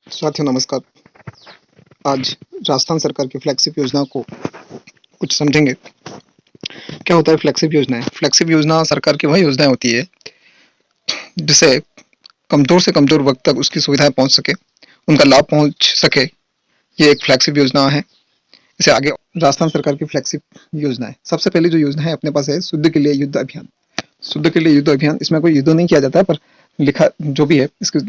साथियों नमस्कार। आज राजस्थान सरकार की फ्लैगशिप योजना को कुछ समझेंगे। क्या होता है फ्लैगशिप योजनाएं? फ्लैगशिप योजना सरकार की वह योजनाएं होती है जिससे कमजोर से कमजोर वर्ग तक उसकी सुविधाएं पहुंच सके, उनका लाभ पहुंच सके। ये एक फ्लैगशिप योजना है। इसे आगे राजस्थान सरकार की फ्लैगशिप योजना है। सबसे पहली जो योजना है अपने पास है शुद्ध के लिए युद्ध अभियान। शुद्ध के लिए युद्ध अभियान, इसमें कोई युद्ध नहीं किया जाता है, पर लिखा जो भी है इसकी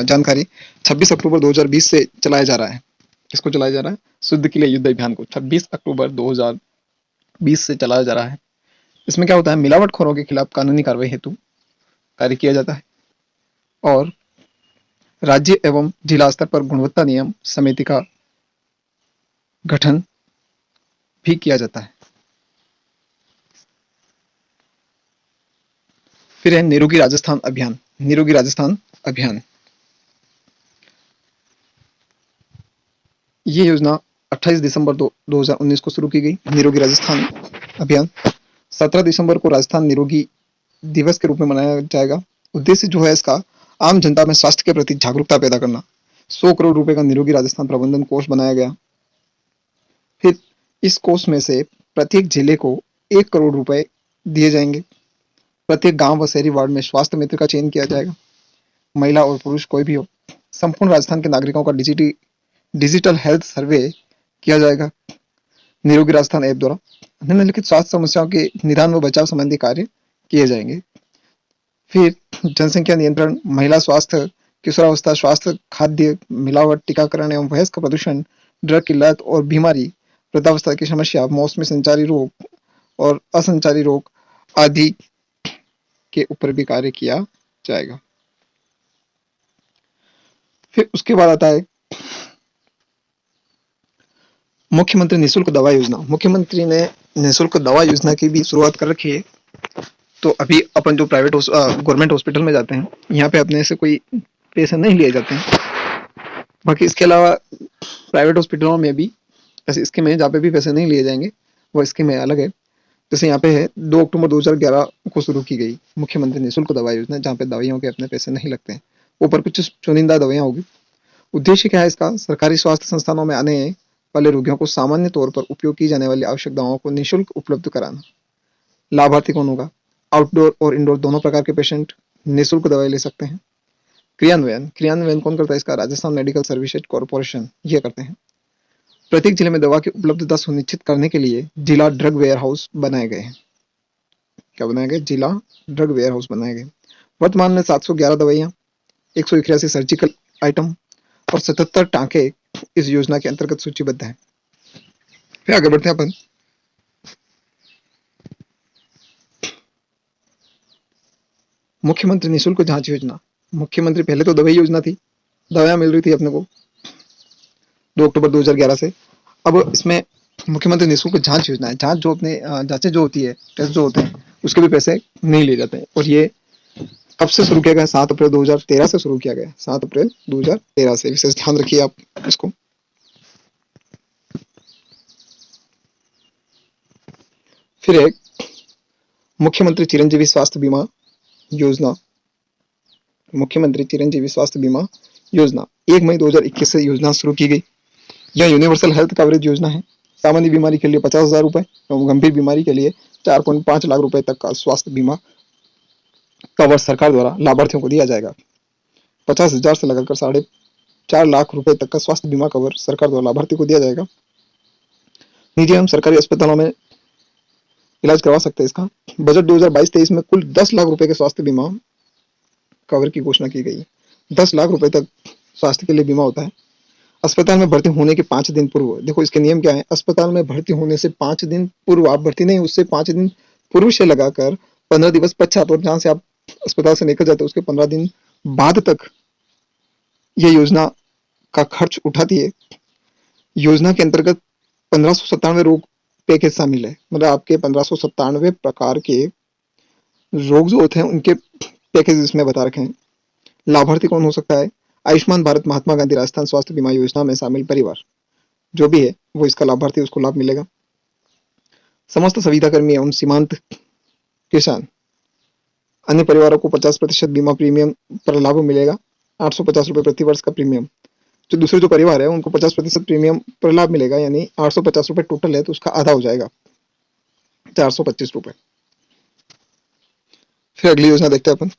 जानकारी 26 अक्टूबर 2020 से चलाया जा रहा है। इसको चलाया जा रहा है शुद्ध के लिए युद्ध अभियान को 26 अक्टूबर 2020 से चलाया जा रहा है। इसमें क्या होता है, मिलावटखोरों के खिलाफ कानूनी कार्रवाई हेतु कार्य किया जाता है और राज्य एवं जिला स्तर पर गुणवत्ता नियम समिति का गठन भी किया जाता है। फिर है निरोगी राजस्थान अभियान। निरोगी राजस्थान अभियान, ये योजना 28 दिसंबर 2019 को शुरू की गई। निरोगी राजस्थान अभियान 17 दिसंबर को राजस्थान निरोगी दिवस के रूप में मनाया जाएगा। उद्देश्य जो है इसका, आम जनता में स्वास्थ्य के प्रति जागरूकता पैदा करना। 100 करोड़ रुपए का निरोगी राजस्थान प्रबंधन कोष बनाया गया। फिर इस कोष में से प्रत्येक जिले को 1 करोड़ रुपए दिए जाएंगे। प्रत्येक गांव व शहरी वार्ड में स्वास्थ्य मित्र का चयन किया जाएगा। महिला और पुरुष कोई भी हो, संपूर्ण राजस्थान के नागरिकों का डिजिटल हेल्थ सर्वे किया जाएगा। निरोगी राजस्थान ऐप द्वारा निम्नलिखित स्वास्थ्य समस्याओं के निदान व बचाव संबंधी कार्य किए जाएंगे। फिर जनसंख्या नियंत्रण, महिला स्वास्थ्य, किशोरावस्था स्वास्थ्य, खाद्य मिलावट, टीकाकरण एवं वयस्क प्रदूषण, ड्रग की लत और बीमारी, वृद्धावस्था की समस्या, मौसमी संचारी रोग और असंचारी रोग आदि के ऊपर भी कार्य किया जाएगा। फिर उसके बाद आता है मुख्यमंत्री निःशुल्क दवा योजना। मुख्यमंत्री ने निःशुल्क दवा योजना की भी शुरुआत कर रखी है। तो अभी अपन जो गवर्नमेंट हॉस्पिटल में जाते हैं, यहाँ पे अपने से कोई पैसे नहीं लिए जाते हैं। बाकी इसके अलावा प्राइवेट हॉस्पिटलों में भी ऐसी स्कीम है जहाँ पे भी पैसे नहीं लिए जाएंगे, वो स्कीम है अलग है। जैसे यहाँ पे है 2 अक्टूबर 2011 को शुरू की गई मुख्यमंत्री निःशुल्क दवा योजना, जहाँ पे दवाइयों के अपने पैसे नहीं लगते हैं। ऊपर कुछ चुनिंदा दवाइयाँ होगी। उद्देश्य क्या है इसका, सरकारी स्वास्थ्य संस्थानों में आने वाले रोगियों को सामान्य तौर पर उपयोग की जाने वाली आवश्यक दवाओं को निःशुल्क उपलब्ध कराना। लाभार्थी कौन होगा, आउटडोर और इंडोर दोनों प्रकार के पेशेंट निःशुल्क दवाई ले सकते हैं। क्रियान्वयन क्रियान्वयन कौन करता है इसका, राजस्थान मेडिकल सर्विसेज कॉर्पोरेशन ये करते हैं। प्रत्येक जिले में दवा की उपलब्धता सुनिश्चित करने के लिए जिला ड्रग वेयर हाउस बनाए गए हैं। क्या बनाए गए, जिला ड्रग वेयर हाउस बनाए गए। वर्तमान में 711 दवाइयां, 181 सर्जिकल आइटम और 77 टांके इस योजना के अंतर्गत सूचीबद्ध है। फिर आगे बढ़ते हैं अपन। मुख्यमंत्री निःशुल्क जांच योजना। मुख्यमंत्री, पहले तो दवाई योजना थी, दवाइयां मिल रही थी अपने को 2 अक्टूबर 2011 से। अब इसमें मुख्यमंत्री निःशुल्क जांच योजना है। जांच जो अपने जांचें जो होती है, टेस्ट जो होते हैं, उसके भी पैसे नहीं लिए जाते हैं। और ये कब से शुरू किया गया, 7 अप्रैल 2013 से शुरू किया गया। 7 अप्रैल 2013 से, विशेष ध्यान रखिए आप इसको। फिर एक मुख्यमंत्री चिरंजीवी स्वास्थ्य बीमा योजना। मुख्यमंत्री चिरंजीवी स्वास्थ्य बीमा योजना 1 मई 2021 से योजना शुरू की गई। यह यूनिवर्सल हेल्थ कवरेज योजना है। सामान्य बीमारी के लिए 50,000 रुपए एवं गंभीर बीमारी के लिए 4.5 लाख रुपए तक का स्वास्थ्य बीमा कवर सरकार द्वारा लाभार्थियों को दिया जाएगा। 50,000 से लगाकर 4.5 लाख रुपए तक का स्वास्थ्य बीमा कवर सरकार द्वारा लाभार्थी को दिया जाएगा। निजी एवं सरकारी अस्पतालों में इलाज करवा सकते हैं इसका। बजट 2022-23 में कुल 10 लाख रुपए के स्वास्थ्य बीमा कवर की घोषणा की गई। 10 लाख रुपए तक स्वास्थ्य के लिए बीमा होता है। अस्पताल में भर्ती होने के 5 दिन पूर्व, देखो इसके नियम क्या है, अस्पताल में भर्ती होने से 5 दिन पूर्व, आप भर्ती नहीं, उससे 5 दिन पूर्व से लगाकर 15 दिवस पश्चात, और जहां से आप अस्पताल से निकल जाते हैं उसके 15 दिन बाद तक ये योजना का खर्च उठाती है। योजना के अंतर्गत 1597 रोग पैकेज शामिल है। मतलब आपके 1597 प्रकार के रोग जो होते हैं उनके पैकेज इसमें बता रखे हैं। लाभार्थी कौन हो सकता है, आयुष्मान भारत महात्मा गांधी राजस्थान स्वास्थ्य बीमा योजना में शामिल परिवार जो भी है वो इसका लाभार्थी, उसको लाभ मिलेगा। समस्त संविदा कर्मी एवं सीमांत किसान अन्य परिवारों को 50% बीमा प्रीमियम पर लाभ मिलेगा। 850 रुपए प्रति वर्ष का प्रीमियम। जो दूसरे जो परिवार है उनको 50% प्रीमियम पर लाभ मिलेगा, यानी 850 रुपये टोटल है तो उसका आधा हो जाएगा, 425 रुपये। फिर अगली योजना देखते हैं अपन,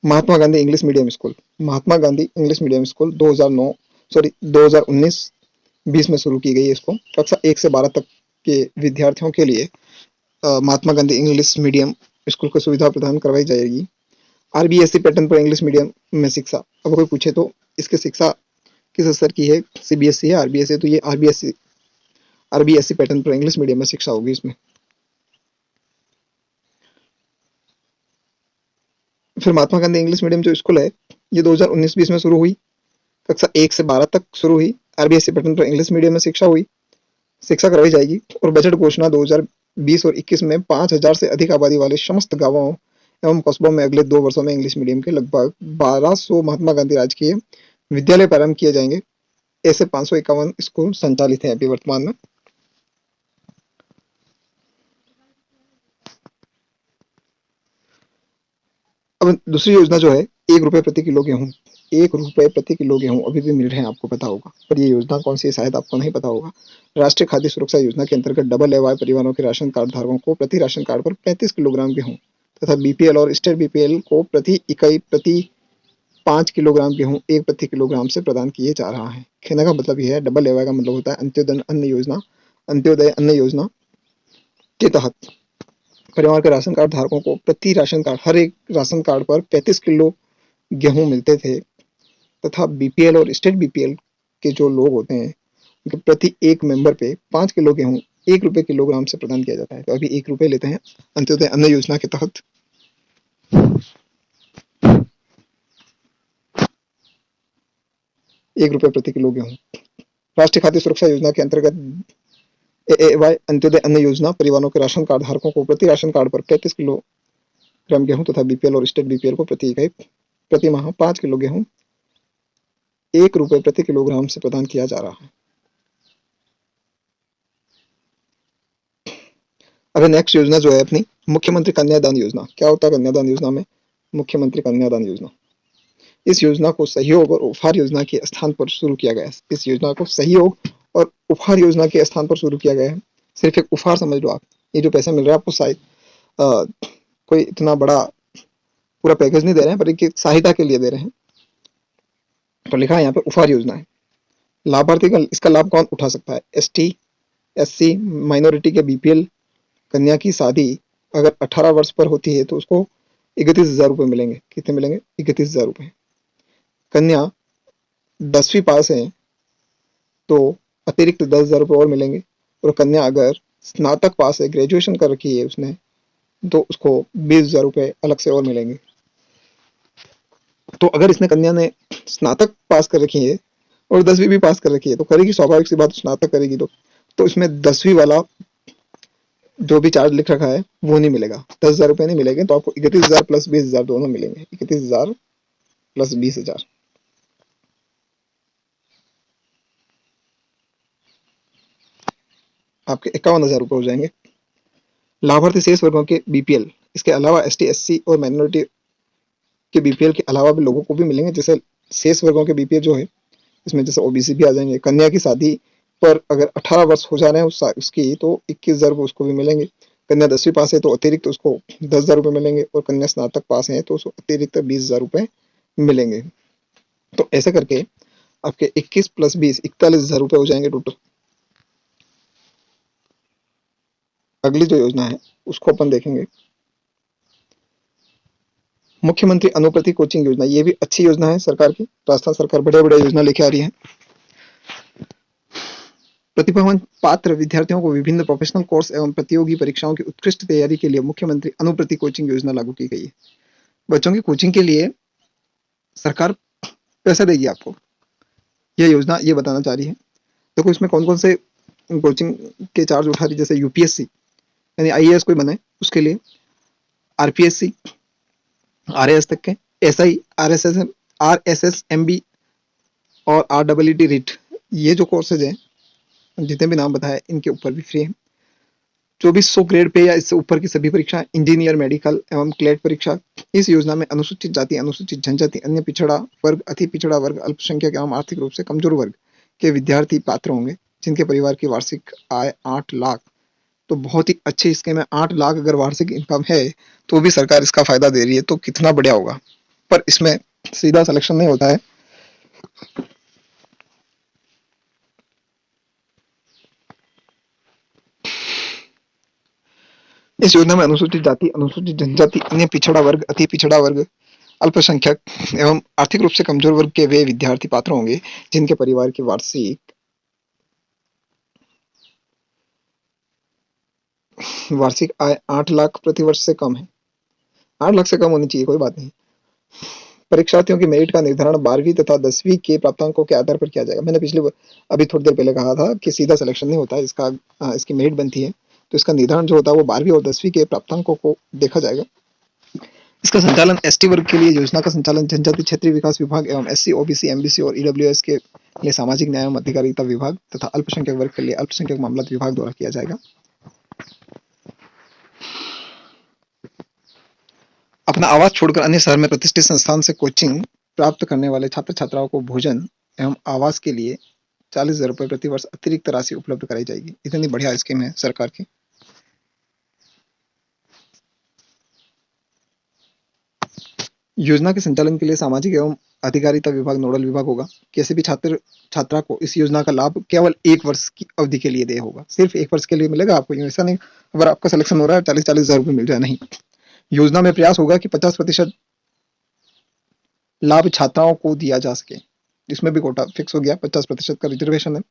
Mahatma Gandhi English medium school. Mahatma Gandhi English medium school 2019-20 में शुरू की गई है। इसको कक्षा 1 से 12 तक के विद्यार्थियों के लिए Mahatma Gandhi English medium school को सुविधा प्रदान करवाई जाएगी। आरबीएसई पैटर्न पर इंग्लिश मीडियम में शिक्षा। अब कोई पूछे तो इसकी शिक्षा किस स्तर की है, सीबीएसई है, आरबीएसई, तो ये आरबीएसई पैटर्न पर इंग्लिश मीडियम में शिक्षा होगी इसमें। फिर महात्मा गांधी इंग्लिश मीडियम जो स्कूल है ये 2019-20 में शुरू हुई, कक्षा 1 से 12 तक शुरू हुई, आरबीएसई पैटर्न पर इंग्लिश मीडियम में शिक्षा करवाई जाएगी। और बजट घोषणा 2020 और 21 में 5,000 से अधिक आबादी वाले समस्त गांवों एवं कस्बों में अगले 2 वर्षों में इंग्लिश मीडियम के लगभग 1200 महात्मा गांधी राजकीय विद्यालय प्रारंभ किए जाएंगे। ऐसे 551 स्कूल संचालित हैं अभी वर्तमान में। अब दूसरी योजना जो है, 1 रुपए प्रति किलो गेहूं। 1 रुपए प्रति किलो गेहूं अभी भी मिल रहे हैं, आपको पता होगा, पर ये योजना कौन सी है शायद आपको नहीं पता होगा। राष्ट्रीय खाद्य सुरक्षा योजना के अंतर्गत डबल एवाय परिवारों के राशन कार्ड धारकों को प्रति राशन कार्ड पर 35 किलोग्राम गेहूं तथा बीपीएल और स्टेट बीपीएल को प्रति इकाई प्रति 5 किलोग्राम गेहूं 1 प्रति किलोग्राम से प्रदान किए जा रहा है। कहने का मतलब यह है, डबल एवाय का मतलब होता है अंत्योदय अन्न योजना के तहत परिवार के राशन कार्ड धारकों को प्रति राशन कार्ड, हर एक राशन कार्ड पर 35 किलो गेहूं मिलते थे तथा बीपीएल और स्टेट बीपीएल के जो लोग होते हैं उनके प्रति एक मेंबर पे 5 किलो गेहूं 1 रुपए किलोग्राम से प्रदान किया जाता है। तो अभी 1 रुपए लेते हैं अंत्योदय अन्न योजना के तहत। 1 रुपए प्रति किलो गेहूं। राष्ट्रीय खाद्य सुरक्षा योजना के अंतर्गत एएवाय अंत्योदय अन्न योजना परिवारों के राशन कार्ड धारकों को प्रति राशन कार्ड पर 35 किलोग्राम गेहूं तथा बीपीएल और स्टेट बीपीएल को प्रति इकाई प्रति माह 5 किलो गेहूं 1 रुपए प्रति किलोग्राम से प्रदान किया जा रहा है। अब नेक्स्ट योजना जो है अपनी मुख्यमंत्री कन्यादान योजना। क्या होता है कन्यादान योजना में? मुख्यमंत्री कन्यादान योजना, इस योजना को सहयोग और उपहार योजना के स्थान पर शुरू किया गया है। इस योजना को सहयोग और उपहार योजना के स्थान पर शुरू किया गया है। सिर्फ एक उपहार समझ लो आप, ये जो पैसा मिल रहा है आपको शायद कोई इतना बड़ा पूरा पैकेज नहीं दे रहे हैं, पर एक सहायता के लिए दे रहे हैं। तो लिखा है यहाँ पे उपहार योजना है। लाभार्थी का इसका लाभ कौन उठा सकता है? एसटी, एससी, माइनॉरिटी के बीपीएल कन्या की शादी अगर 18 वर्ष पर होती है तो उसको 31,000 रुपये मिलेंगे। कितने मिलेंगे? 31,000 रुपये। कन्या 10वीं पास है तो अतिरिक्त 10,000 रुपये और मिलेंगे। और कन्या अगर स्नातक पास है, ग्रेजुएशन कर रखी है उसने, तो उसको 20,000 रुपये अलग से और मिलेंगे। तो अगर इसने कन्या ने स्नातक पास कर रखी है और 10वीं भी पास कर रखी है तो करेगी, स्वाभाविक सी बात, स्नातक करेगी तो इसमें 10वीं वाला जो भी चार्ज लिख रखा है वो नहीं मिलेगा, 10,000 रुपये नहीं मिलेंगे। तो आपको 31,000 प्लस 20,000 दोनों मिलेंगे। 31,000 प्लस 20,000, आपके 51,000 रुपये हो जाएंगे। लाभार्थी शेष वर्गों के बीपीएल, इसके अलावा एसटी, एससी और माइनॉरिटी के बीपीएल के अलावा भी लोगों को भी मिलेंगे। जैसे शेष वर्गों के बीपीएल जो है इसमें जैसे ओबीसी भी आ जाएंगे। कन्या की शादी पर अगर 18 वर्ष हो जा रहे हैं उसकी तो 21,000 रुपये उसको भी मिलेंगे। कन्या 10वीं पास है तो अतिरिक्त उसको 10,000 रुपये मिलेंगे। और कन्या स्नातक पास है तो उसको अतिरिक्त 20,000 रुपये मिलेंगे। तो ऐसे करके आपके 21 प्लस 20 41,000 रुपये हो जाएंगे टोटल। अगली जो योजना है उसको अपन देखेंगे, मुख्यमंत्री अनुप्रति कोचिंग योजना। ये भी अच्छी योजना है सरकार की। राजस्थान सरकार बड़े योजना लेके आ रही है। प्रतिभावान पात्र विद्यार्थियों को विभिन्न प्रोफेशनल कोर्स एवं प्रतियोगी परीक्षाओं की उत्कृष्ट तैयारी के लिए मुख्यमंत्री अनुप्रति कोचिंग योजना लागू की गई है। बच्चों की कोचिंग के लिए सरकार पैसा देगी आपको, यह योजना ये बताना चाह रही है। देखो इसमें कौन कौन से कोचिंग के चार्ज उठा रही है, जैसे यूपीएससी यानी आईएएस कोई बने उसके लिए, आरपीएससी आरएएस तक के, एसआई, आरएसएस एमबी और आरडब्ल्यूटी रीट, ये जो कोर्सेज हैं जितने भी नाम बताए इनके ऊपर भी फ्री है। जो भी 100 ग्रेड पे या इससे ऊपर की सभी परीक्षाएं, इंजीनियर, मेडिकल एवं क्लेट परीक्षा। इस योजना में अनुसूचित जाति, अनुसूचित जनजाति, अन्य पिछड़ा वर्ग, अति पिछड़ा वर्ग, अल्पसंख्यक एवं आर्थिक रूप से कमजोर वर्ग के विद्यार्थी पात्र होंगे, जिनके परिवार की वार्षिक आय 8 लाख। तो बहुत ही अच्छी स्कीम है। 8 लाख अगर वार्षिक इनकम है तो भी सरकार इसका फायदा दे रही है, तो कितना बढ़िया होगा। पर इसमें सीधा सिलेक्शन नहीं होता है। इस योजना में अनुसूचित जाति, अनुसूचित जनजाति, अन्य पिछड़ा वर्ग, अति पिछड़ा वर्ग, अल्पसंख्यक एवं आर्थिक रूप से कमजोर वर्ग के वे विद्यार्थी पात्र होंगे, जिनके परिवार की वार्षिक आय 8 लाख प्रति वर्ष से कम है। 8 लाख से कम होनी चाहिए, कोई बात नहीं। परीक्षार्थियों की मेरिट का निर्धारण 12वीं तथा 10वीं के प्राप्तांकों के आधार पर किया जाएगा। मैंने अभी थोड़ी देर पहले कहा था कि सीधा सिलेक्शन नहीं होता है, इसकी मेरिट बनती है। तो इसका निर्धारण जो होता है वो 12वीं और 10वीं के प्राप्तांकों को देखा जाएगा। इसका संचालन एसटी वर्ग के लिए योजना का संचालन जनजाति क्षेत्रीय विकास विभाग एवं एससी, ओबीसी, एमबीसी और ईडब्ल्यूएस के लिए सामाजिक न्याय एवं अधिकारिता विभाग तथा अल्पसंख्यक वर्ग के लिए अल्पसंख्यक मामला विभाग द्वारा किया जाएगा। अपना आवास छोड़कर अन्य शहर में प्रतिष्ठित संस्थान से कोचिंग प्राप्त करने वाले छात्र छात्राओं को भोजन एवं आवास के लिए 40,000 रुपये प्रति वर्ष अतिरिक्त राशि उपलब्ध कराई जाएगी। इतनी बढ़िया स्कीम है सरकार की। योजना के संचालन के लिए सामाजिक एवं अधिकारिता विभाग नोडल विभाग होगा। किसी भी छात्र छात्रा को इस योजना का लाभ केवल 1 वर्ष की अवधि के लिए दे होगा। सिर्फ 1 वर्ष के लिए मिलेगा आपको, ऐसा नहीं अगर आपका सिलेक्शन हो रहा है 40,000 रुपये मिल जाए, नहीं। योजना में प्रयास होगा कि 50% लाभ छात्राओं को दिया जा सके। इसमें भी कोटा फिक्स हो गया, 50% का रिजर्वेशन है।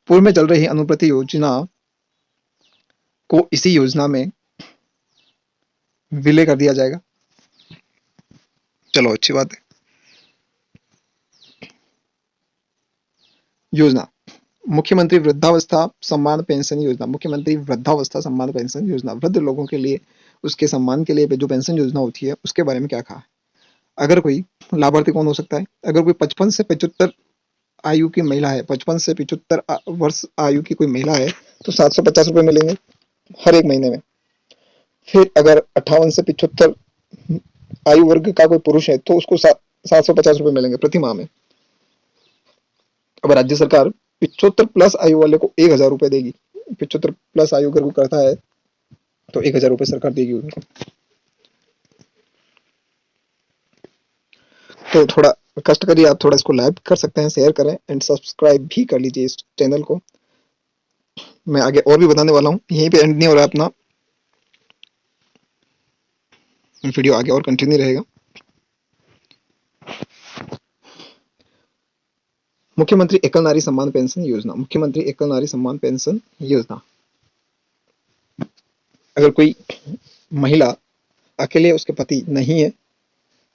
पूर्व में चल रही अनुप्रति योजना को इसी योजना में विलय कर दिया जाएगा। चलो अच्छी बात है। योजना मुख्यमंत्री वृद्धावस्था सम्मान पेंशन योजना। मुख्यमंत्री वृद्धावस्था सम्मान पेंशन योजना वृद्ध लोगों के लिए उसके सम्मान के लिए जो पेंशन योजना होती है उसके बारे में क्या कहा है। अगर कोई लाभार्थी कौन हो सकता है, अगर कोई 55 से 75 आयु की महिला है, 55 से 75 वर्ष आयु की कोई महिला है तो 750 रुपये मिलेंगे हर एक महीने में। फिर अगर 58 से 75 आयु वर्ग का कोई पुरुष है तो उसको 750 रुपये मिलेंगे प्रति माह में। अब राज्य सरकार 75 प्लस आयु वाले को 1,000 रुपये देगी। 75 प्लस आयु अगर वो करता है तो 1,000 रुपये सरकार देगी उनको। तो थोड़ा कष्ट करिए, आप थोड़ा इसको लाइक कर सकते हैं, शेयर करें एंड सब्सक्राइब भी कर लीजिए इस चैनल को। मैं आगे और भी बताने वाला हूँ, यहीं पे एंड नहीं हो रहा है अपना वीडियो, आगे और कंटिन्यू रहेगा। मुख्यमंत्री एकल नारी सम्मान पेंशन योजना। मुख्यमंत्री एकल नारी सम्मान पेंशन योजना, अगर कोई महिला अकेले उसके पति नहीं है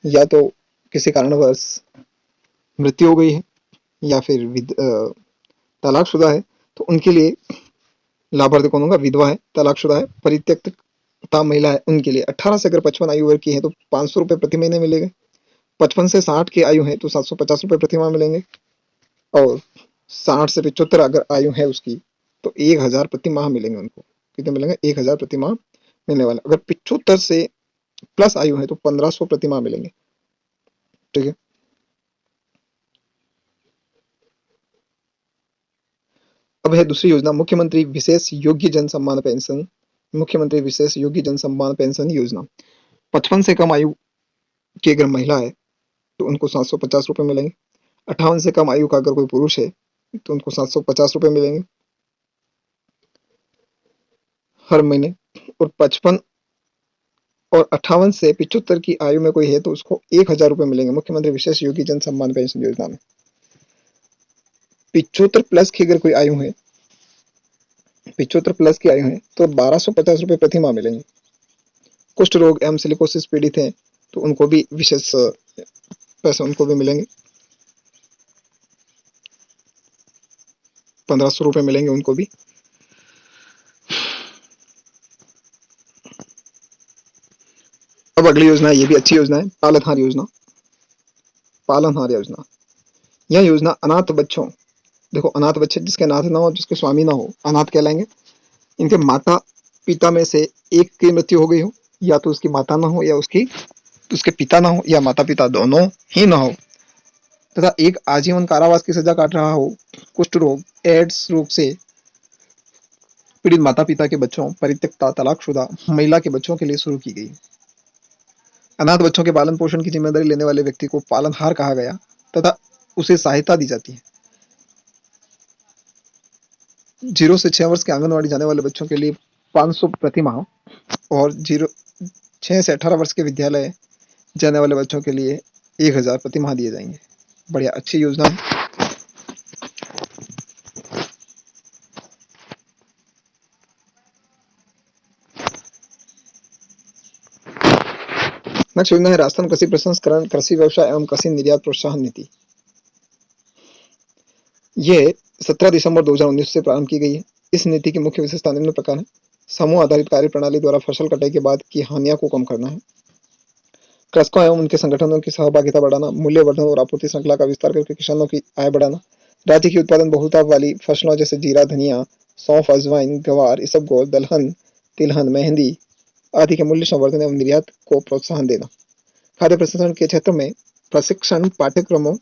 या तो किसी कारणवश मृत्यु हो गई है या फिर तलाकशुदा है तो उनके लिए लाभार्थी कौन होगा, विधवा है, तलाकशुदा है, परित्यक्ता महिला है, उनके लिए 18 से अगर 55 आयु वर्ग की है तो 500 रुपये प्रति महीने मिलेंगे। 55 से 60 की आयु है तो 750 रुपये प्रति माह मिलेंगे। और 60 से 75 अगर आयु है उसकी तो 1,000 प्रति माह मिलेंगे उनको। कितने मिलेंगे, 1,000 प्रति माह मिलने वाला। अगर 75 से प्लस आयु है तो 1,500 प्रति माह मिलेंगे। ठीक है। अब है दूसरी योजना, मुख्यमंत्री विशेष योग्य जन सम्मान पेंशन। मुख्यमंत्री विशेष योग्य जन सम्मान पेंशन योजना, 55 से कम आयु की अगर महिला है तो उनको 750 रुपये मिलेंगे। 58 से कम आयु का अगर कोई पुरुष है तो उनको 750 रुपये मिलेंगे हर महीने। और 55 और 58 से 75 की आयु में कोई है तो उसको 1,000 रुपये मिलेंगे मुख्यमंत्री विशेष योगी जन सम्मान पेंशन योजना में। 75 प्लस की अगर कोई आयु है, 75 प्लस की आयु है तो 1,250 रुपये प्रति माह मिलेंगे। कुष्ठ रोग एवं सिलिकोसिस पीड़ित हैं तो उनको भी विशेष पैसे उनको भी मिलेंगे, 1,500 रुपये मिलेंगे उनको भी। अब अगली योजना है, ये भी अच्छी योजना है, पालनहार योजना। पालनहार योजना, यह योजना अनाथ बच्चों, देखो अनाथ बच्चे जिसके नाथ ना हो, जिसके स्वामी ना हो, अनाथ कहलाएंगे। इनके माता पिता में से एक की मृत्यु हो गई हो, या तो उसकी माता ना हो या उसके पिता ना हो, या माता पिता दोनों ही ना हो, तथा एक आजीवन कारावास की सजा काट रहा हो, कुष्ठ रोग, एड्स रोग से पीड़ित माता पिता के बच्चों, परित्यक्ता, तलाकशुदा महिला के बच्चों के लिए शुरू की गई। अनाथ बच्चों के पालन पोषण की जिम्मेदारी लेने वाले व्यक्ति को पालनहार कहा गया तथा उसे सहायता दी जाती है। 0 से 6 वर्ष के आंगनवाड़ी जाने वाले बच्चों के लिए 500 प्रति माह और 6 से 18 वर्ष के विद्यालय जाने वाले बच्चों के लिए 1000 प्रति माह दिए जाएंगे। बढ़िया, अच्छी योजना है। नेक्स्ट योजना है राजस्थान कृषि प्रसंस्करण, कृषि व्यवसाय एवं कृषि निर्यात प्रोत्साहन नीति। ये 17 दिसंबर 2019 से प्रारंभ की गई है। इस नीति की मुख्य विशेषता निम्न प्रकार है। समूह आधारित कार्य प्रणाली द्वारा फसल कटाई के बाद की हानियों को कम करना है, कृषकों एवं उनके संगठनों की सहभागिता बढ़ाना, मूल्य वर्धन और आपूर्ति श्रृंखला का विस्तार करके किसानों की आय बढ़ाना, राज्य की उत्पादन बहुलता वाली फसलों जैसे जीरा, धनिया, सौंफ, अजवाइन, ग्वार, इसबगोल, दलहन, तिलहन, मेहंदी आदि के मूल्य संवर्धन एवं निर्यात को प्रोत्साहन देना। खाद्य प्रसंस्करण के क्षेत्र में प्रशिक्षण पाठ्यक्रमों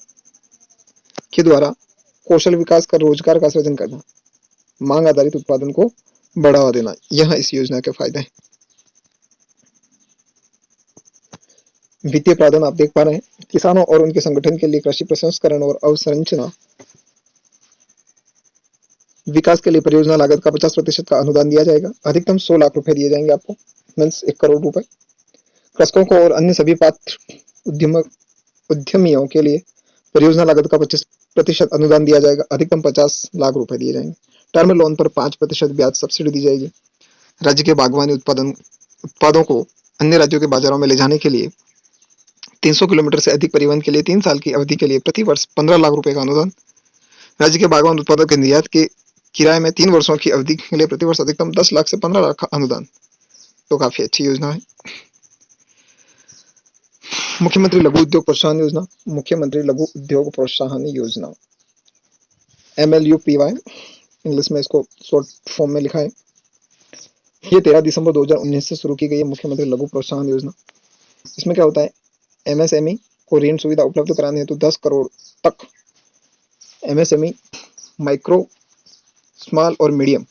के द्वारा कौशल विकास कर रोजगार का सृजन करना, मांग आधारित उत्पादन को बढ़ावा देना, यह इस योजना के फायदे हैं। वित्तीय प्रावधान आप देख पा रहे हैं, किसानों और उनके संगठन के लिए कृषि प्रसंस्करण और अवसंरचना विकास के लिए परियोजना लागत का 50% का अनुदान दिया जाएगा। अधिकतम 100 लाख रुपए दिए जाएंगे आपको, मीन्स 1 करोड़ रुपए। कृषकों को और अन्य सभी पात्र उद्यमियों के लिए परियोजना लागत का 25% अनुदान दिया जाएगा। अधिकतम 50 लाख रुपए दिए जाएंगे। टर्म लोन पर 5% ब्याज सब्सिडी दी जाएगी। राज्य के बागवानी उत्पादों को अन्य राज्यों के बाजारों में ले जाने के लिए 300 किलोमीटर से अधिक परिवहन के लिए 3 साल की अवधि के लिए प्रति वर्ष 15 लाख रुपए का अनुदान। राज्य के बागवान उत्पादों के निर्यात के किराए में 3 वर्षों की अवधि के लिए प्रति वर्ष अधिकतम 10 लाख से 15 लाख का अनुदान। तो काफी अच्छी योजना है। मुख्यमंत्री लघु उद्योग प्रोत्साहन योजना। मुख्यमंत्री लघु उद्योग प्रोत्साहन योजना MLUPY, इंग्लिश में इसको शॉर्ट फॉर्म में लिखा है। ये 13 दिसंबर 2019 से शुरू की गई है मुख्यमंत्री लघु प्रोत्साहन योजना। इसमें क्या होता है, MSME को ऋण सुविधा उपलब्ध कराने हेतु 10 करोड़ तक MSME, माइक्रो, स्मॉल और मीडियम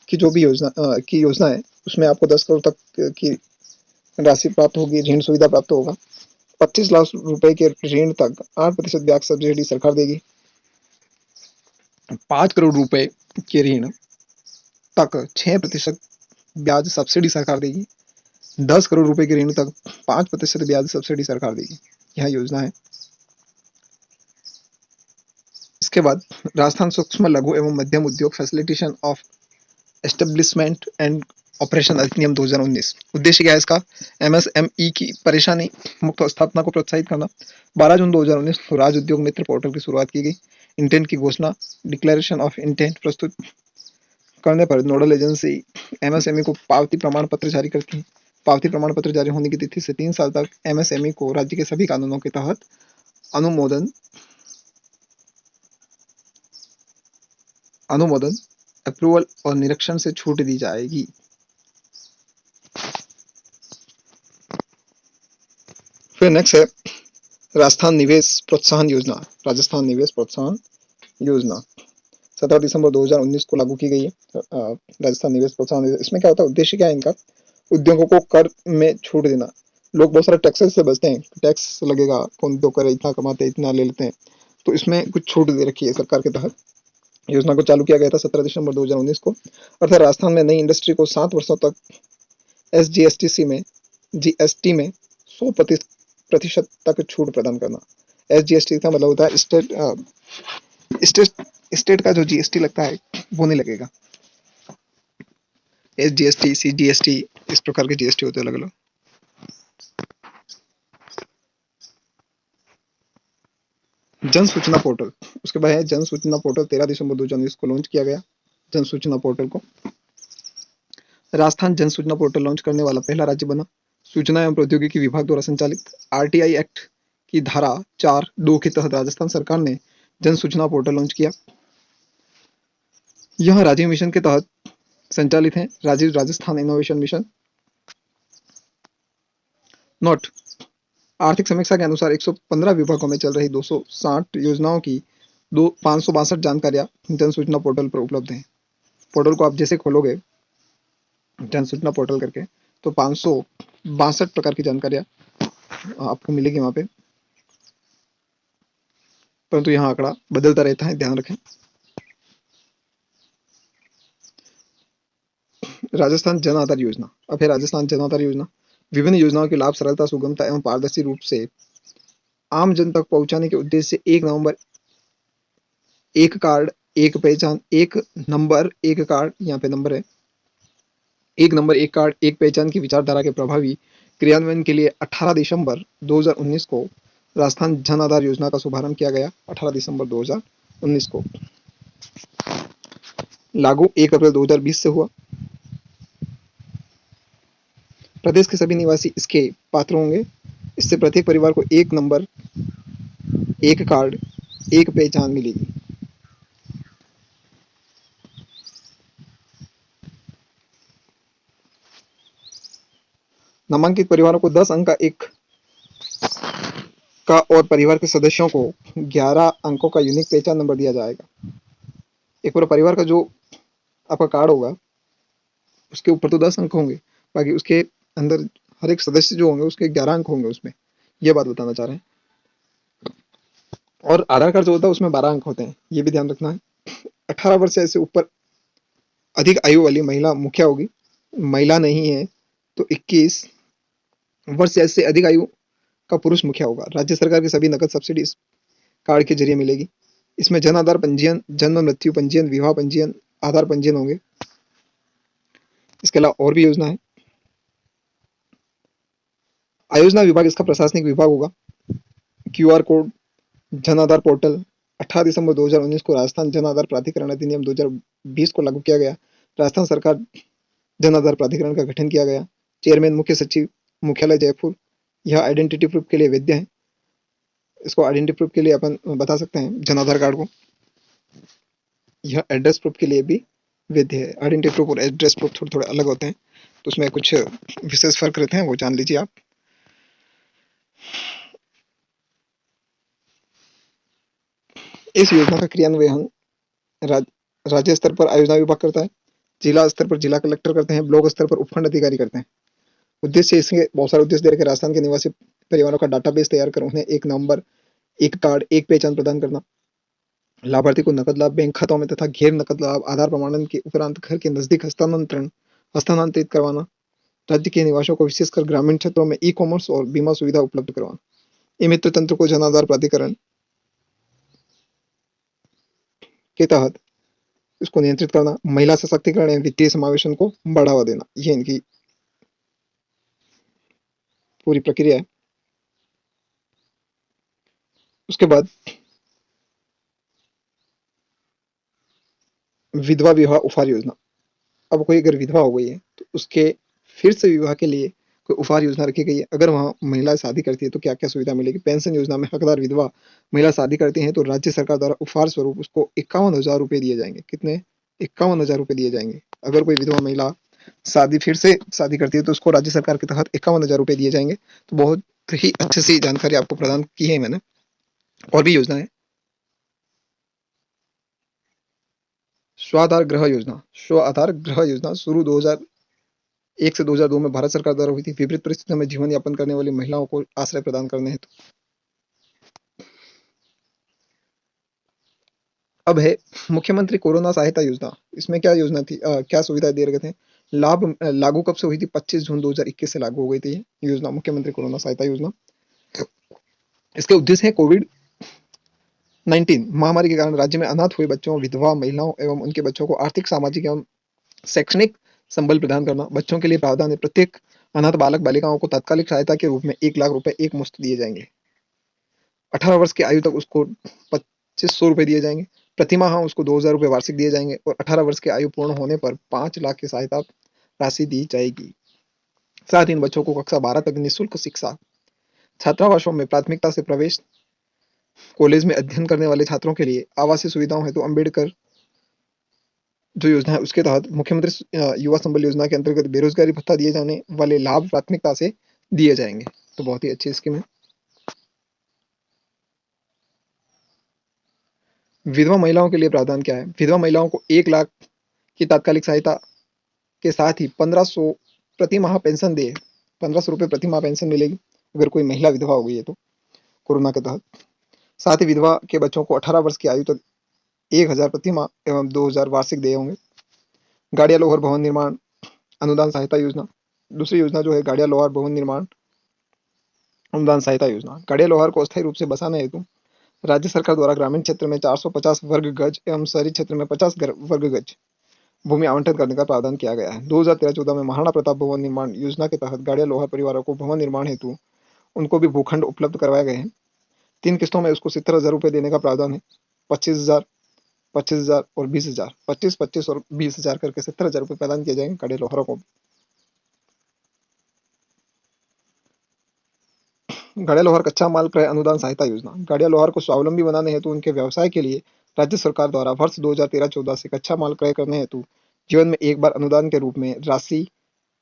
की जो भी योजना है उसमें आपको 10 करोड़ तक की राशि प्राप्त होगी, ऋण सुविधा प्राप्त होगा। 25 लाख रुपए के ऋण तक 8% ब्याज सब्सिडी सरकार देगी। 5 करोड़ रुपए के ऋण तक 6% ब्याज सब्सिडी सरकार देगी। 10 करोड़ रुपए के ऋण तक 5% ब्याज सब्सिडी सरकार देगी। यह योजना है। इसके बाद राजस्थान सूक्ष्म लघु एवं मध्यम उद्योग facilitation of establishment and operation अधिनियम 2019। उद्देश्य क्या है इसका, MSME की परेशानी मुक्त स्थापना को प्रोत्साहित करना। 12 जून 2019 को राज्य उद्योग मित्र पोर्टल की शुरुआत की गई। इंटेंट की घोषणा, डिक्लेरेशन ऑफ इंटेंट प्रस्तुत करने पर नोडल एजेंसी MSME को पावती प्रमाण पत्र जारी करती है। पावती प्रमाण पत्र जारी होने की तिथि से 3 साल तक MSME को राज्य के सभी कानूनों के तहत अनुमोदन, अप्रूवल और निरीक्षण से छूट दी जाएगी। फिर नेक्स्ट है राजस्थान निवेश प्रोत्साहन योजना। राजस्थान निवेश प्रोत्साहन योजना 17 दिसंबर 2019 को लागू की गई है। राजस्थान निवेश प्रोत्साहन योजना, इसमें क्या होता है, उद्देश्य क्या है इनका, उद्योगों को कर में छूट देना। लोग बहुत सारे टैक्सेस से बचते हैं, टैक्स लगेगा, कौन उद्योग करे, इतना कमाते इतना ले लेते हैं, तो इसमें कुछ छूट दे रखी है सरकार के तहत। योजना को चालू किया गया था 17 दिसंबर 2019 को। अर्थात राजस्थान में नई इंडस्ट्री को 7 वर्षों तक GST में 100% तक छूट प्रदान करना। SGST का मतलब होता है स्टेट का जो GST लगता है वो नहीं लगेगा। SGST, CGST, इस प्रकार के GST होते हैं अलग अलग। जन सूचना पोर्टल, उसके बाद है जन सूचना पोर्टल 13 दिसंबर 2019 को लॉन्च किया गया। जन सूचना पोर्टल को राजस्थान जन सूचना पोर्टल लॉन्च करने वाला पहला राज्य बना। सूचना एवं प्रौद्योगिकी विभाग द्वारा संचालित RTI एक्ट की धारा 4(2) के तहत राजस्थान सरकार ने जन सूचना पोर्टल लॉन्च किया। यह राजीव मिशन के तहत संचालित है। Rajiv Rajasthan innovation mission. Note: आर्थिक समीक्षा के अनुसार 115 विभागों में चल रही 260 योजनाओं की 562 जानकारियां जन सूचना पोर्टल पर उपलब्ध हैं। पोर्टल को आप जैसे खोलोगे जन सूचना पोर्टल करके, तो 562 प्रकार की जानकारियां आपको मिलेगी वहां पे, परंतु यहाँ आंकड़ा बदलता रहता है, ध्यान रखें। राजस्थान जन आधार योजना। अब है राजस्थान जन आधार योजना। विभिन्न योजनाओं के लाभ सरलता, सुगमता एवं पारदर्शी रूप से आम जन तक पहुंचाने के उद्देश्य से एक नवंबर एक कार्ड एक पहचान एक नंबर एक कार्ड, यहाँ पे नंबर है, एक नंबर एक कार्ड एक पहचान की विचारधारा के प्रभावी क्रियान्वयन के लिए 18 दिसंबर 2019 को राजस्थान जन आधार योजना का शुभारंभ किया गया। 18 दिसंबर 2019 को लागू 1 अप्रैल 2020 से हुआ। प्रदेश के सभी निवासी इसके पात्र होंगे। इससे प्रत्येक परिवार को एक नंबर एक कार्ड एक पहचान मिलेगी। नामांकित परिवारों को 10 अंक का और परिवार के सदस्यों को 11 अंकों का यूनिक पहचान नंबर दिया जाएगा। एक पूरा परिवार का जो आपका कार्ड होगा उसके ऊपर तो 10 अंक होंगे, बाकी उसके अंदर हर एक सदस्य जो होंगे उसके 11 अंक होंगे उसमें, ये बात बताना चाह रहे हैं। और आधार कार्ड जो होता है उसमें 12 अंक होते हैं, ये भी ध्यान रखना है। 18 वर्ष से ऊपर अधिक आयु वाली महिला मुखिया होगी। महिला नहीं है तो 21 वर्ष से अधिक आयु का पुरुष मुखिया होगा। राज्य सरकार की सभी नकद सब्सिडी इस कार्ड के जरिए मिलेगी। इसमें जन आधार पंजीयन, जन्म मृत्यु पंजीयन, विवाह पंजीयन, आधार पंजीयन होंगे। इसके अलावा और भी योजना है। आयोजना विभाग इसका प्रशासनिक विभाग होगा। QR code, Jan Aadhaar portal. 18 दिसंबर 2019 को राजस्थान जन आधार प्राधिकरण अधिनियम 2020 को लागू किया गया। राजस्थान सरकार जन आधार प्राधिकरण का गठन किया गया। चेयरमैन मुख्य सचिव, मुख्यालय जयपुर। यह आइडेंटिटी प्रूफ के लिए वैध है। इसको आइडेंटिटी प्रूफ के लिए अपन बता सकते हैं जन आधार कार्ड को। यह एड्रेस प्रूफ के लिए भी वैध है। आइडेंटिटी प्रूफ और एड्रेस प्रूफ थोड़े थोड़े अलग होते हैं, तो उसमें कुछ विशेष फर्क रहते हैं, वो जान लीजिए आप। इस योजना का क्रियान्वयन राज्य स्तर पर आयोजना विभाग करता है, जिला स्तर पर जिला कलेक्टर करते हैं, ब्लॉक स्तर पर उपखंड अधिकारी करते हैं। उद्देश्य इसके बहुत सारे उद्देश्य दे रखे। राजस्थान के निवासी परिवारों का डाटाबेस तैयार कर उन्हें एक नंबर एक कार्ड एक पहचान प्रदान करना। लाभार्थी को नकद लाभ बैंक खातों में तथा गैर नकद लाभ आधार प्रमाणन के उपरांत घर के नजदीक हस्तांतरित करवाना। राज्य के निवासियों को विशेषकर ग्रामीण क्षेत्रों में ई कॉमर्स और बीमा सुविधा उपलब्ध करवाना। ई मित्र तंत्र को जन आधार प्राधिकरण के तहत इसको नियंत्रित करना। महिला सशक्तिकरण एवं वित्तीय समावेशन को बढ़ावा देना, ये इनकी पूरी प्रक्रिया है। उसके बाद विधवा विवाह उपहार योजना। अब कोई अगर विधवा हो गई है तो उसके फिर से विवाह के लिए कोई उपहार योजना रखी गई है। अगर वहाँ महिला शादी करती है तो क्या क्या सुविधा मिलेगी। पेंशन योजना में हकदार विधवा महिला शादी करती है तो राज्य सरकार द्वारा उपहार स्वरूप उसको 51,000 रुपये दिए जाएंगे। कितने? 51,000 रुपये दिए जाएंगे। अगर कोई विधवा महिला फिर से शादी करती है तो उसको राज्य सरकार के तहत 51,000 रुपये दिए जाएंगे। तो बहुत ही अच्छी सी जानकारी आपको प्रदान की है मैंने। और भी योजना है। स्वाधार गृह योजना। स्वाधार गृह योजना शुरू 2001 से 2002 में भारत सरकार द्वारा हुई थी। विपरीत परिस्थितियों में जीवन यापन करने वाली महिलाओं को आश्रय प्रदान करने हेतु। अब है मुख्यमंत्री कोरोना सहायता योजना। इसमें क्या योजना थी, क्या सुविधा दे रखे थे। लाभ लागू कब से हुई थी? 25 जून 2021 से लागू हो गई थी ये योजना, मुख्यमंत्री कोरोना सहायता योजना। इसके उद्देश्य है कोविड 19 महामारी के कारण राज्य में अनाथ हुए बच्चों, विधवा महिलाओं एवं उनके बच्चों को आर्थिक, सामाजिक एवं शैक्षणिक संबल प्रदान करना। बच्चों के लिए प्रावधान है। प्रत्येक अनाथ बालक बालिकाओं को तात्कालिक सहायता के रूप में 1 लाख रुपए एक मुश्त दिए जाएंगे। 18 वर्ष की आयु तक उसको 2500 रुपए दिए जाएंगे। प्रति माह उसको 2,000 रुपए वार्षिक दिए जाएंगे और 18 वर्ष की आयु पूर्ण होने पर 5 लाख की सहायता राशि दी जाएगी। साथ ही इन बच्चों को कक्षा 12 तक निःशुल्क शिक्षा। छात्रावासों में प्राथमिकता से प्रवेश। कॉलेज में अध्ययन करने वाले छात्रों के लिए आवासीय सुविधाओं हेतु अम्बेडकर जो योजना है उसके तहत मुख्यमंत्री युवा संबल योजना के अंतर्गत बेरोजगारी भत्ता दिए जाने वाले लाभ प्राथमिकता से दिए जाएंगे। तो बहुत ही अच्छी स्कीम है। विधवा महिलाओं के लिए प्रावधान क्या है? विधवा महिलाओं को 1 लाख की तात्कालिक सहायता के साथ ही 1500 प्रति माह पेंशन दे 1500 रुपये प्रति माह पेंशन मिलेगी अगर कोई महिला विधवा हो गई है तो, कोरोना के तहत। साथ ही विधवा के बच्चों को 18 वर्ष की आयु तक 1000 प्रति माह एवं 2000 वार्षिक देय होंगे। गाड़िया लोहर भवन निर्माण अनुदान सहायता योजना, दूसरी योजना जो है गाड़िया लोहार भवन निर्माण अनुदान सहायता योजना। गाड़िया लोहार को अस्थायी रूप से बसाने हेतु राज्य सरकार द्वारा ग्रामीण क्षेत्र में 450 वर्ग गज एवं शहरी क्षेत्र में 50 वर्ग गज भूमि आवंटन करने का प्रावधान किया गया है। 2013-14 में महाराणा प्रताप भवन निर्माण योजना के तहत गाड़िया लोहार परिवारों को भवन निर्माण हेतु उनको भी भूखंड उपलब्ध करवाए गए हैं। 3 किस्तों में उसको 70,000 रुपये देने का प्रावधान है। 25,000, 25,000 और 20,000, 25,25 और 20,000 करके 70,000 रुपये प्रदान किए जाएंगे गाड़िया लोहारों को। गाड़िया लोहार कच्चा माल क्रय अनुदान सहायता योजना। गाड़िया लोहार को स्वावलंबी बनाने हेतु उनके व्यवसाय के लिए राज्य सरकार द्वारा वर्ष 2013-14 से कच्चा माल क्रय करने हेतु जीवन में एक बार अनुदान के रूप में राशि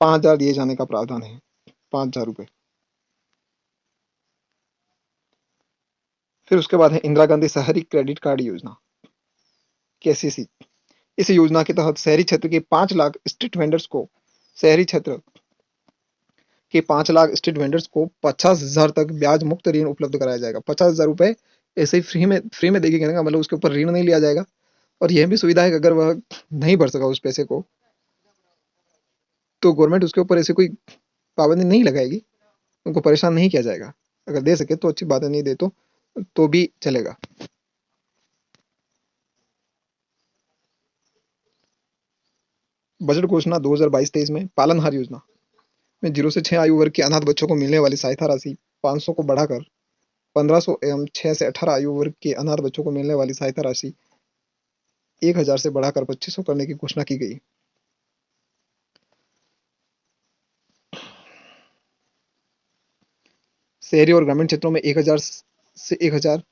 5,000 दिए जाने का प्रावधान है। 5,000 रुपये। फिर उसके बाद है इंदिरा गांधी शहरी क्रेडिट कार्ड योजना, केसीसी। इस योजना के तहत शहरी क्षेत्र के 5 लाख स्ट्रीट वेंडर्स को शहरी क्षेत्र के 5 लाख स्ट्रीट वेंडर्स को 50,000 तक ब्याज मुक्त ऋण उपलब्ध कराया जाएगा। 50,000 रुपए ऐसे ही फ्री में देके कहने का मतलब उसके ऊपर ऋण नहीं लिया जाएगा। और यह भी सुविधा है कि अगर वह नहीं भर सका उस पैसे को तो गवर्नमेंट उसके ऊपर ऐसे कोई पाबंदी नहीं लगाएगी, उनको परेशान नहीं किया जाएगा। अगर दे सके तो अच्छी बात है, नहीं दे तो भी चलेगा। बजट घोषणा 2022-23 में पालनहार योजना में 0 से 6 आयु वर्ग के अनाथ बच्चों को मिलने वाली सहायता राशि 500 को बढ़ाकर 1500 एवं 6 से 18 आयु वर्ग के अनाथ बच्चों को मिलने वाली सहायता राशि 1,000 से बढ़ाकर 2500 करने की घोषणा की गई। शहरी और ग्रामीण क्षेत्रों में 1,000 से 1,000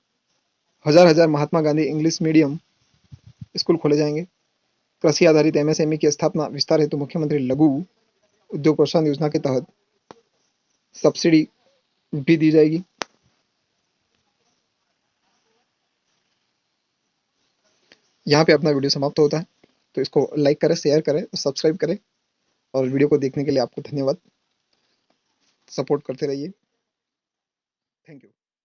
हजार हजार Mahatma Gandhi English medium school खोले जाएंगे। कृषि आधारित एमएसएमई की स्थापना विस्तार हेतु मुख्यमंत्री लघु उद्योग प्रोत्साहन योजना के तहत सब्सिडी भी दी जाएगी। यहाँ पे अपना वीडियो समाप्त होता है, तो इसको लाइक करें, शेयर करें, सब्सक्राइब करें और वीडियो को देखने के लिए आपको धन्यवाद। सपोर्ट करते रहिए। Thank you.